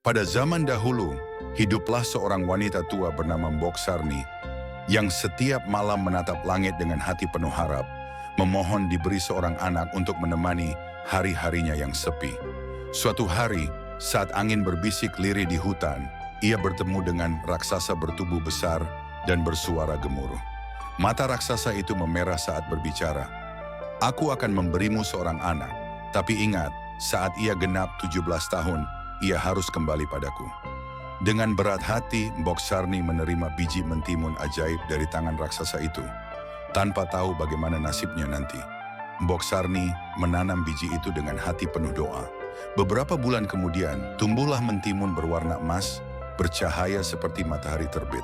Pada zaman dahulu, hiduplah seorang wanita tua bernama Mbok Sarni yang setiap malam menatap langit dengan hati penuh harap, memohon diberi seorang anak untuk menemani hari-harinya yang sepi. Suatu hari, saat angin berbisik lirih di hutan, ia bertemu dengan raksasa bertubuh besar dan bersuara gemuruh. Mata raksasa itu memerah saat berbicara. "Aku akan memberimu seorang anak, tapi ingat, saat ia genap 17 tahun, ia harus kembali padaku." Dengan berat hati, Mbok Sarni menerima biji mentimun ajaib dari tangan raksasa itu. Tanpa tahu bagaimana nasibnya nanti, Mbok Sarni menanam biji itu dengan hati penuh doa. Beberapa bulan kemudian, tumbuhlah mentimun berwarna emas, bercahaya seperti matahari terbit.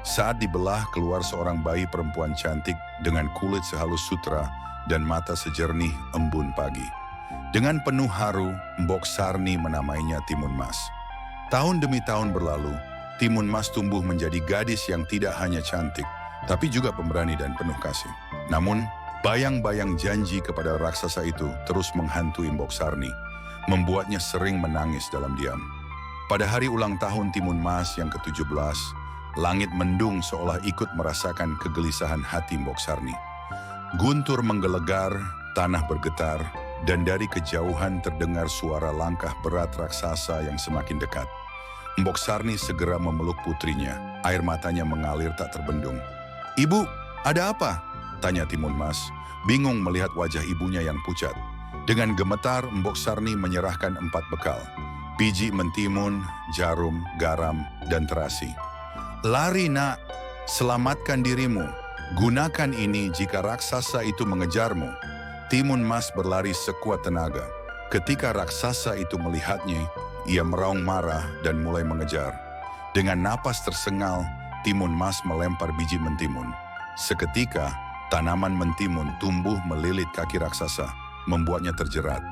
Saat dibelah, keluar seorang bayi perempuan cantik dengan kulit sehalus sutra dan mata sejernih embun pagi. Dengan penuh haru, Mbok Sarni menamainya Timun Mas. Tahun demi tahun berlalu, Timun Mas tumbuh menjadi gadis yang tidak hanya cantik, tapi juga pemberani dan penuh kasih. Namun, bayang-bayang janji kepada raksasa itu terus menghantui Mbok Sarni, membuatnya sering menangis dalam diam. Pada hari ulang tahun Timun Mas yang ke-17, langit mendung seolah ikut merasakan kegelisahan hati Mbok Sarni. Guntur menggelegar, tanah bergetar, dan dari kejauhan terdengar suara langkah berat raksasa yang semakin dekat. Mbok Sarni segera memeluk putrinya, air matanya mengalir tak terbendung. "Ibu, ada apa?" tanya Timun Mas, bingung melihat wajah ibunya yang pucat. Dengan gemetar, Mbok Sarni menyerahkan 4 bekal, biji mentimun, jarum, garam, dan terasi. "Lari nak, selamatkan dirimu. Gunakan ini jika raksasa itu mengejarmu." Timun Mas berlari sekuat tenaga. Ketika raksasa itu melihatnya, ia meraung marah dan mulai mengejar. Dengan napas tersengal, Timun Mas melempar biji mentimun. Seketika, tanaman mentimun tumbuh melilit kaki raksasa, membuatnya terjerat.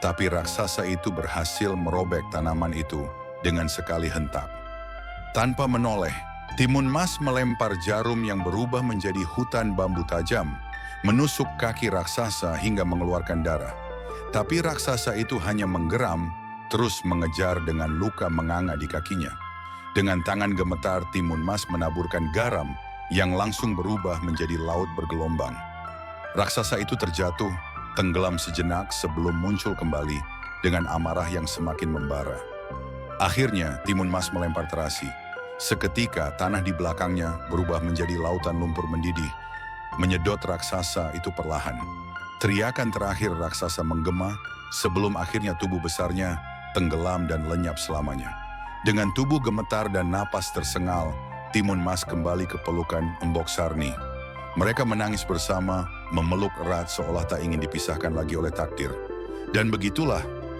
Tapi raksasa itu berhasil merobek tanaman itu dengan sekali hentak. Tanpa menoleh, Timun Mas melempar jarum yang berubah menjadi hutan bambu tajam, menusuk kaki raksasa hingga mengeluarkan darah. Tapi raksasa itu hanya menggeram, terus mengejar dengan luka menganga di kakinya. Dengan tangan gemetar, Timun Mas menaburkan garam yang langsung berubah menjadi laut bergelombang. Raksasa itu terjatuh, tenggelam sejenak sebelum muncul kembali dengan amarah yang semakin membara. Akhirnya, Timun Mas melempar terasi. Seketika, tanah di belakangnya berubah menjadi lautan lumpur mendidih, menyedot raksasa itu perlahan. Teriakan terakhir raksasa menggema sebelum akhirnya tubuh besarnya tenggelam dan lenyap selamanya. Dengan tubuh gemetar dan napas tersengal, Timun Mas kembali ke pelukan Mbok Sarni. Mereka menangis bersama, memeluk erat seolah tak ingin dipisahkan lagi oleh takdir. Dan begitulah